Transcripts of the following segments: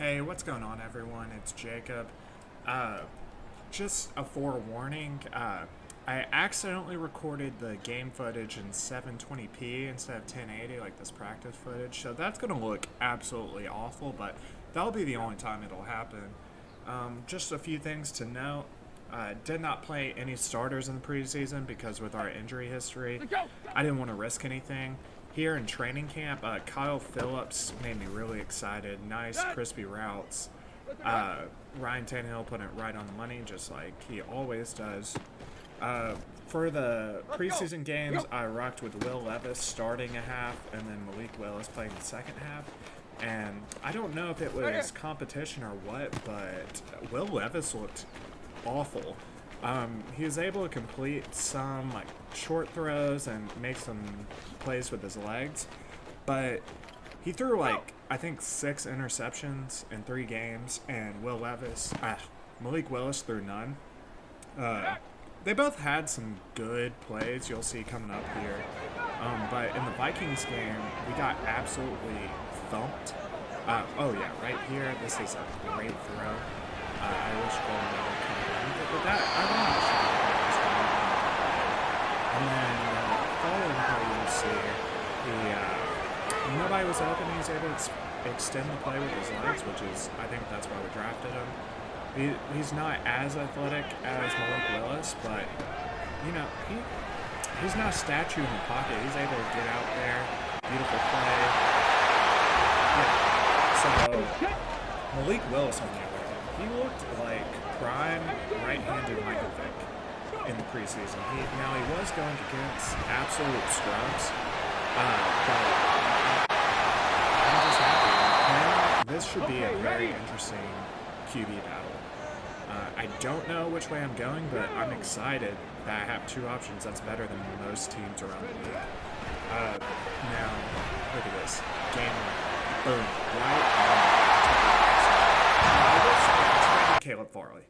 Hey, what's going on, everyone? It's Jacob. Uh, just a forewarning. I accidentally recorded the game footage in 720p instead of 1080, like this practice footage. So that's going to look absolutely awful, but that'll be the only time it'll happen. Just a few things to note. Did not play any starters in the preseason because with our injury history, I didn't want to risk anything. Here in training camp, Kyle Phillips made me really excited. Nice, crispy routes. Ryan Tannehill put it right on the money, just like he always does. For the preseason games, I rocked with Will Levis starting a half, and then Malik Willis playing the second half. And I don't know if it was competition or what, but Will Levis looked awful. He was able to complete some like short throws and make some plays with his legs, but he threw like I think 6 interceptions in 3 games, and Malik Willis threw none. They both had some good plays you'll see coming up here, but in the Vikings game we got absolutely thumped. Oh yeah, right here this is a great throw. I wish Golden Bell would come in, but that I wanted to show you guys that. And then following play you'll see nobody was open. He was able to extend the play with his legs, which is I think that's why we drafted him. He's not as athletic as Malik Willis, but you know he's not a statue in the pocket. He's able to get out there, beautiful play. Yeah. So Malik Willis on the other hand, he looked like prime right-handed Michael Vick in the preseason. He was going against absolute scrubs, but I'm just happy. This should be a very interesting QB battle. I don't know which way I'm going, but I'm excited that I have 2 options. That's better than most teams around the league. Now, look at this. Game 1. Boom. Right on. Caleb Farley.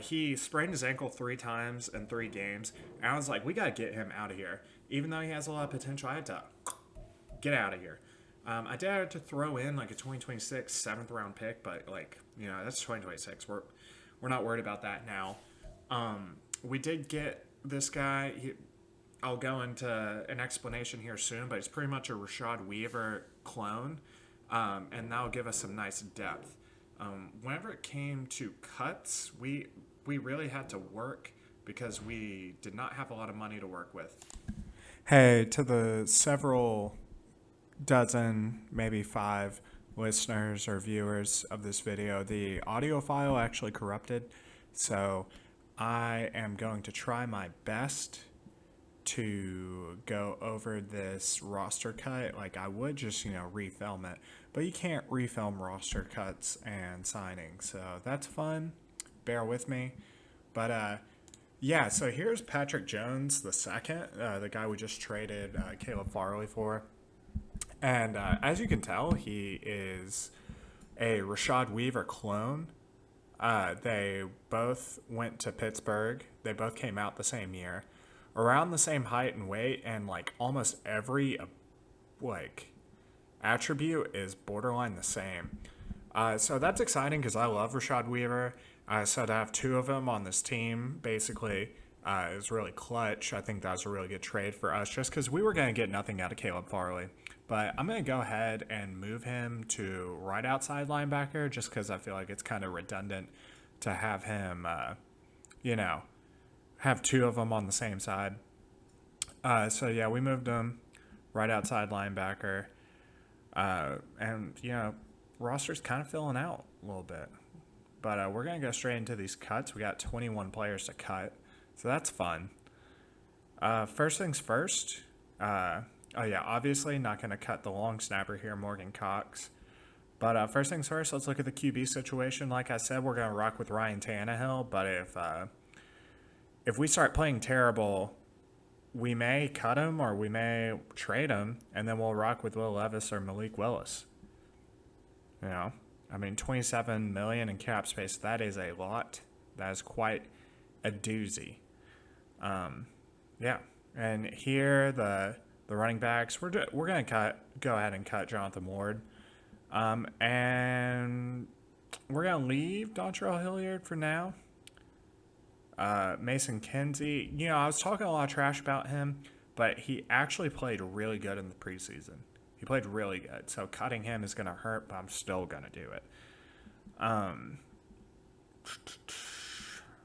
He sprained his ankle 3 times in 3 games, and I was like, we got to get him out of here. Even though he has a lot of potential, I had to get out of here. I did have to throw in like a 2026 7th round pick, but like, you know, that's 2026. We're not worried about that now. We did get this guy. I'll go into an explanation here soon, but he's pretty much a Rashad Weaver clone, and that'll give us some nice depth. Whenever it came to cuts, we really had to work because we did not have a lot of money to work with. Hey, to the several dozen, maybe 5 listeners or viewers of this video, the audio file actually corrupted, so I am going to try my best to go over this roster cut. Like I would just, refilm it, but you can't refilm roster cuts and signings, so that's fun. Bear with me. But yeah, so here's Patrick Jones the second, the guy we just traded Caleb Farley for. And as you can tell, he is a Rashad Weaver clone. They both went to Pittsburgh. They both came out the same year, around the same height and weight, and like almost every attribute is borderline the same. So that's exciting because I love Rashad Weaver. So to have 2 of them on this team basically is really clutch. I think that was a really good trade for us just because we were going to get nothing out of Caleb Farley. But I'm going to go ahead and move him to right outside linebacker just because I feel like it's kind of redundant to have him, have 2 of them on the same side. So, yeah, we moved him right outside linebacker. And, roster's kind of filling out a little bit. But we're going to go straight into these cuts. We got 21 players to cut, so that's fun. First things first, obviously not going to cut the long snapper here, Morgan Cox. But first things first, let's look at the QB situation. Like I said, we're going to rock with Ryan Tannehill. But if we start playing terrible, we may cut him or we may trade him, and then we'll rock with Will Levis or Malik Willis. $27 million in cap space, that is a lot. That is quite a doozy. Yeah. And here, the running backs, we're going to go ahead and cut Jonathan Ward. And we're going to leave Dontrell Hilliard for now. Mason Kinsey, you know, I was talking a lot of trash about him, but he actually played really good in the preseason. He played really good. So cutting him is going to hurt, but I'm still going to do it.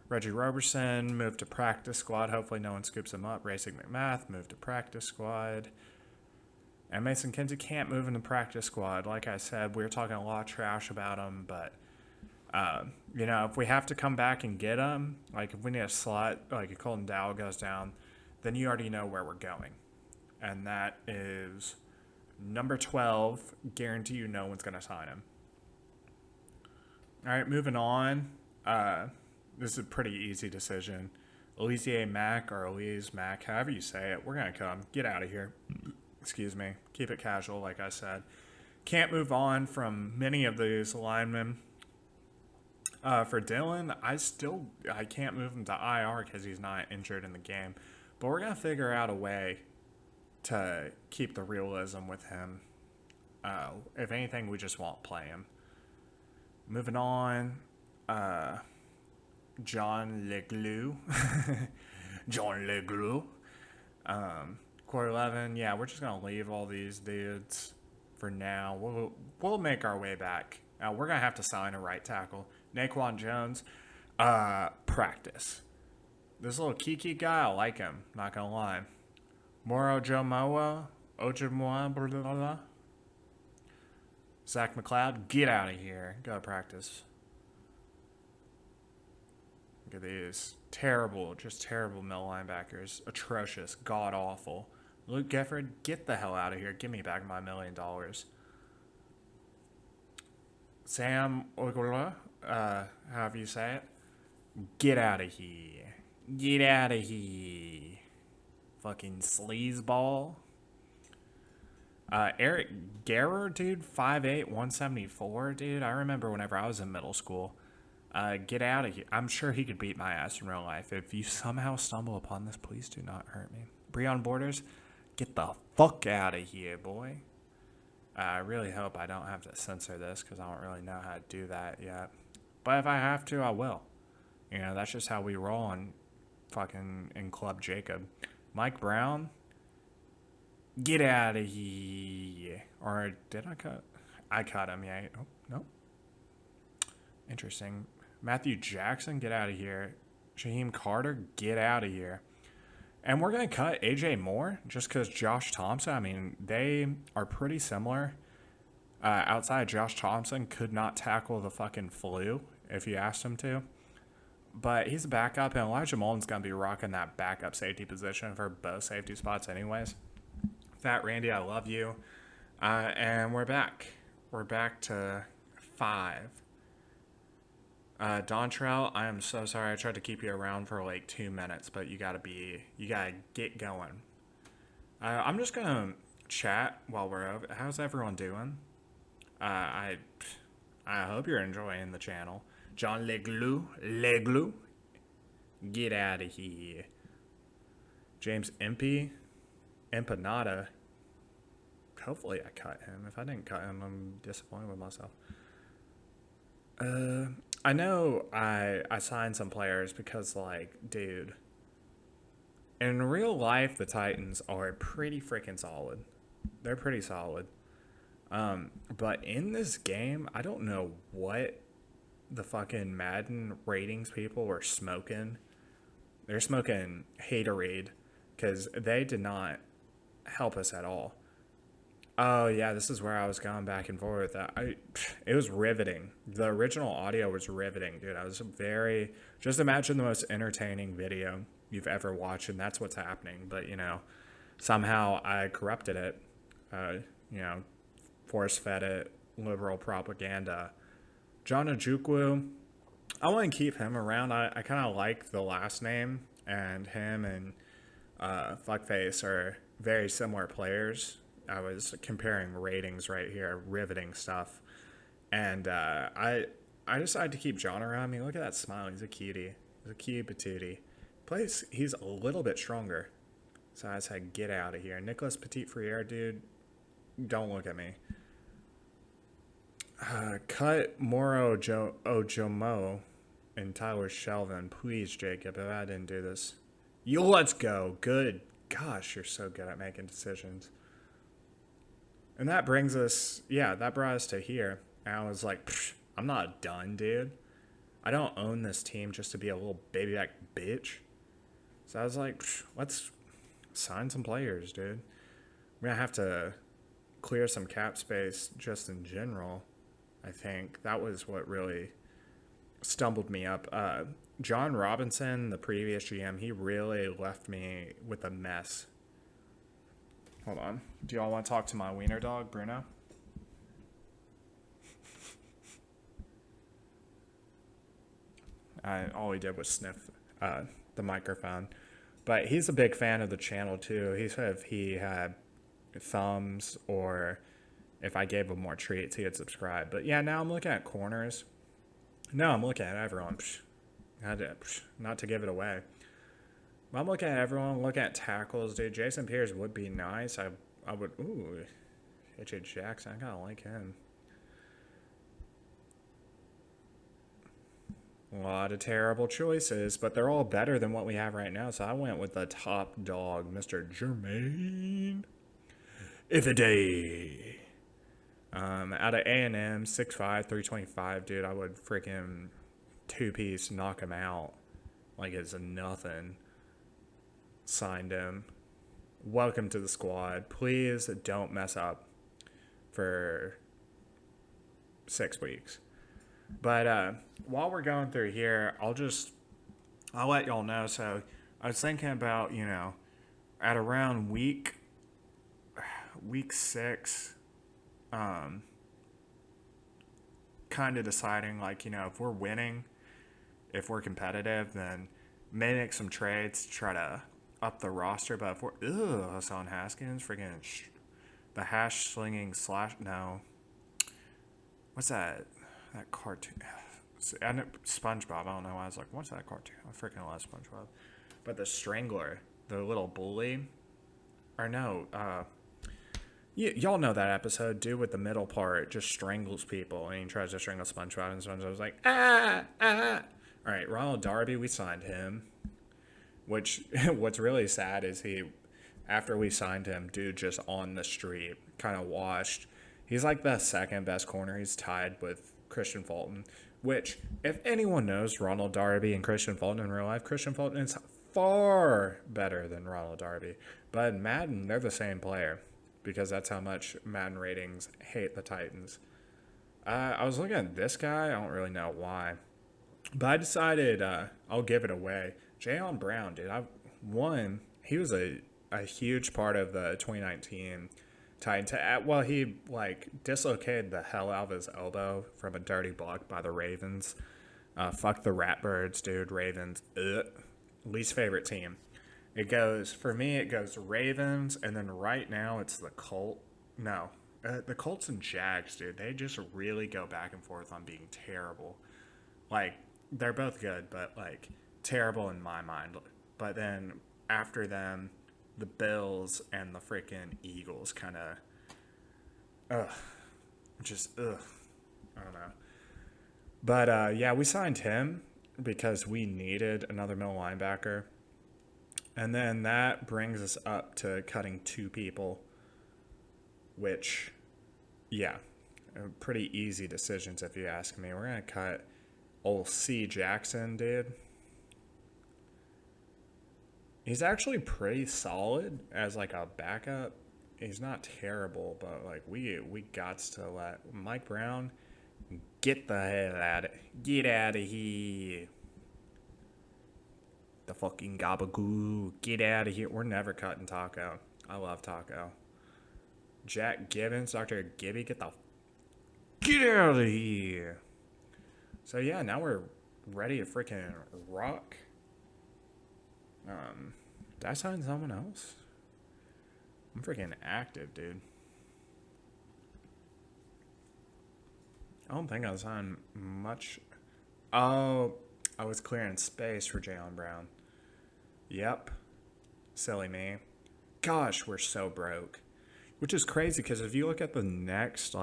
Reggie Roberson moved to practice squad. Hopefully no one scoops him up. Racing McMath moved to practice squad. And Mason Kinsey can't move in the practice squad. Like I said, we were talking a lot of trash about him, but you know, if we have to come back and get him, like if we need a slot, like if Colton Dowell goes down, then you already know where we're going. And that is number 12. Guarantee you no one's going to sign him. All right, moving on. This is a pretty easy decision. Olivier Mack or Elise Mack, however you say it, we're going to come. Get out of here. Excuse me. Keep it casual, like I said. Can't move on from many of these linemen. For Dylan, I can't move him to IR because he's not injured in the game. But we're going to figure out a way to keep the realism with him. If anything, we just won't play him. Moving on, John Leglue. John Leglue. Quarter 11, yeah, we're just going to leave all these dudes for now. We'll make our way back. We're going to have to sign a right tackle. Naquan Jones, practice. This little Kiki guy, I like him, not going to lie. Moro Jomoa, Ojemoa, blah, blah, blah. Zach McLeod, get out of here. Go to practice. Look at these. Terrible, just terrible middle linebackers. Atrocious, god-awful. Luke Gifford, get the hell out of here. Give me back my $1 million. Sam Ogula, however you say it. Get out of here. Get out of here. Fucking sleazeball. Eric Guerrer, dude, 5'8", 174, dude. I remember whenever I was in middle school. Get out of here. I'm sure he could beat my ass in real life. If you somehow stumble upon this, please do not hurt me. Breon Borders, get the fuck out of here, boy. I really hope I don't have to censor this because I don't really know how to do that yet. But if I have to, I will. You know, that's just how we roll in Club Jacob. Mike Brown, get out of here. Or did I cut? I cut him, yeah. Oh, no. Interesting. Matthew Jackson, get out of here. Shaheem Carter, get out of here. And we're going to cut AJ Moore just because Josh Thompson, I mean, they are pretty similar. Outside Josh Thompson could not tackle the fucking flu if you asked him to. But he's a backup, and Elijah Molden's going to be rocking that backup safety position for both safety spots anyways. Fat Randy, I love you. And we're back. We're back to 5. Dontrell, I am so sorry. I tried to keep you around for like 2 minutes, but you gotta get going. I'm just gonna chat while we're over. How's everyone doing? I hope you're enjoying the channel. John Leglue, get out of here. James Empanada. Hopefully I cut him. If I didn't cut him, I'm disappointed with myself. I know I signed some players because, like, dude, in real life, the Titans are pretty freaking solid. They're pretty solid. But in this game, I don't know what the fucking Madden ratings people were smoking. They're smoking haterade because they did not help us at all. Oh, yeah, this is where I was going back and forth. It was riveting. The original audio was riveting, dude. Just imagine the most entertaining video you've ever watched, and that's what's happening. But, you know, somehow I corrupted it, force-fed it, liberal propaganda. John Ojukwu, I want to keep him around. I kind of like the last name, and him and Fuckface are very similar players. I was comparing ratings right here, riveting stuff. And I decided to keep John around me. Look at that smile. He's a cutie. He's a cutie patootie. He's a little bit stronger. So I said, get out of here. Nicholas Petit Friere, dude, don't look at me. Cut Moro Ojomo and Tyler Shelvin. Please, Jacob, if I didn't do this. You let's go. Good. Gosh, you're so good at making decisions. And that brings us, yeah, that brought us to here. And I was like, I'm not done, dude. I don't own this team just to be a little baby back bitch. So I was like, let's sign some players, dude. We're going to have to clear some cap space just in general. I think that was what really stumbled me up. John Robinson, the previous GM, he really left me with a mess. Hold on. Do y'all want to talk to my wiener dog, Bruno? All he did was sniff the microphone. But he's a big fan of the channel, too. He said if he had thumbs or if I gave him more treats, he would subscribe. But yeah, now I'm looking at corners. No, I'm looking at everyone. Not to give it away. But I'm looking at everyone. I'm looking at tackles, dude. Jason Pierce would be nice. I would. Ooh, AJ Jackson. I kind of like him. A lot of terrible choices, but they're all better than what we have right now. So I went with the top dog, Mr. Jermaine Ifeday. Out of A&M, 6'5", 325, dude, I would freaking two-piece knock him out like it's nothing. Signed him. Welcome to the squad. Please don't mess up for 6 weeks. But while we're going through here, I'll let y'all know. So I was thinking about, at around week 6, kind of deciding, like, if we're winning, if we're competitive, then may make some trades to try to up the roster. But if we're, Hassan Haskins, freaking the hash slinging / no. What's that? That cartoon. SpongeBob. I don't know why I was like, what's that cartoon? I freaking love SpongeBob. But the Strangler, the little bully. Or no, y'all know that episode, dude, with the middle part just strangles people and he tries to strangle SpongeBob and SpongeBob's like, ah. Alright, Ronald Darby, we signed him. Which, what's really sad is after we signed him, dude just on the street, kind of washed. He's like the second best corner. He's tied with Christian Fulton, which, if anyone knows Ronald Darby and Christian Fulton in real life, Christian Fulton is far better than Ronald Darby. But in Madden, they're the same player because that's how much Madden ratings hate the Titans. I was looking at this guy. I don't really know why. But I decided I'll give it away. Jayon Brown, dude. He was a huge part of the 2019 Titans. Well, he dislocated the hell out of his elbow from a dirty block by the Ravens. Fuck the Ratbirds, dude. Ravens. Least favorite team. For me, it goes Ravens, and then right now it's the Colts. No. The Colts and Jags, dude. They just really go back and forth on being terrible. They're both good, but, terrible in my mind. But then, after them, the Bills and the freaking Eagles kind of, I don't know. But, yeah, we signed him because we needed another middle linebacker. And then that brings us up to cutting 2 people, which, yeah, pretty easy decisions if you ask me. We're going to cut old C. Jackson, dude. He's actually pretty solid as a backup. He's not terrible, but we got to let Mike Brown get the hell get out of here. The fucking gabagoo, get out of here. We're never cutting Taco. I love Taco. Jack Gibbons, Dr. Gibby, get out of here. So yeah, now we're ready to freaking rock. Did I sign someone else? I'm freaking active, dude. I don't think I signed much. Oh, I was clearing space for Jayon Brown. Yep. Silly me. Gosh, we're so broke. Which is crazy because if you look at the next,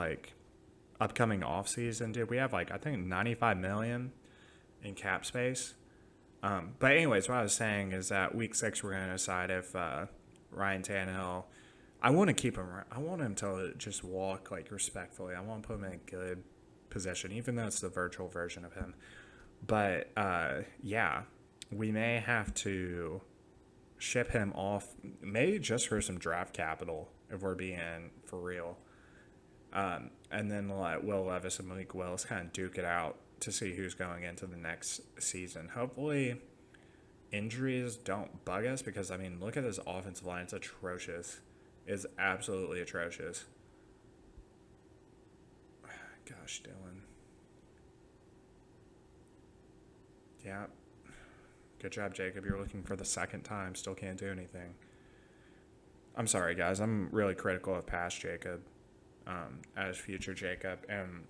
upcoming offseason, dude. We have like I think 95 million in cap space. But anyways, what I was saying is that week 6 we're gonna decide if Ryan Tannehill. I want to keep him. I want him to just walk like respectfully. I want to put him in a good position, even though it's the virtual version of him. But yeah, we may have to ship him off, maybe just for some draft capital if we're being for real. And then let Will Levis and Malik Willis kind of duke it out to see who's going into the next season. Hopefully, injuries don't bug us because, I mean, look at this offensive line. It's atrocious. It's absolutely atrocious. Gosh, Dylan. Yeah. Good job, Jacob. You're looking for the second time. Still can't do anything. I'm sorry, guys. I'm really critical of past Jacob as future Jacob. And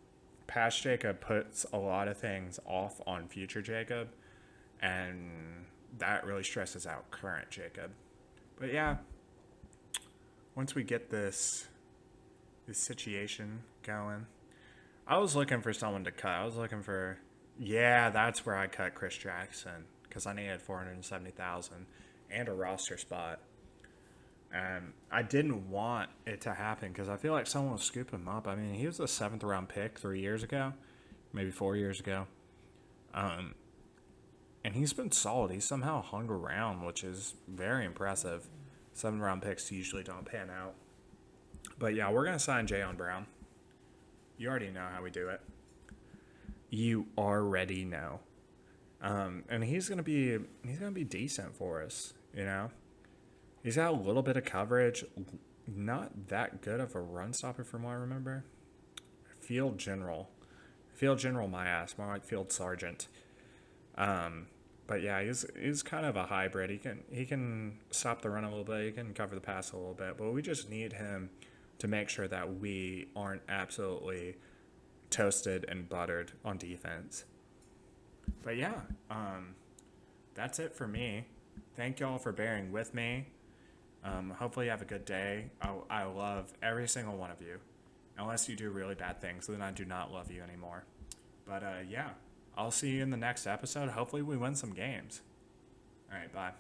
past Jacob puts a lot of things off on future Jacob. And that really stresses out current Jacob. But yeah, once we get this situation going, I was looking for someone to cut. I was looking for, yeah, that's where I cut Chris Jackson because I needed 470,000 and a roster spot. And I didn't want it to happen because I feel like someone will scoop him up. I mean, he was a 7th round pick 3 years ago, maybe 4 years ago. And he's been solid. He's somehow hung around, which is very impressive. 7th round picks usually don't pan out. But yeah, we're going to sign Jayon Brown. You already know how we do it. You already know. And he's gonna be decent for us, you know. He's got a little bit of coverage, not that good of a run stopper from what I remember. Field general, my ass, more like field sergeant. But yeah, he's kind of a hybrid. He can stop the run a little bit. He can cover the pass a little bit. But we just need him to make sure that we aren't absolutely toasted and buttered on defense. But yeah, that's it for me. Thank y'all for bearing with me. Hopefully you have a good day. I love every single one of you. Unless you do really bad things, then I do not love you anymore. But yeah, I'll see you in the next episode. Hopefully we win some games. All right, bye.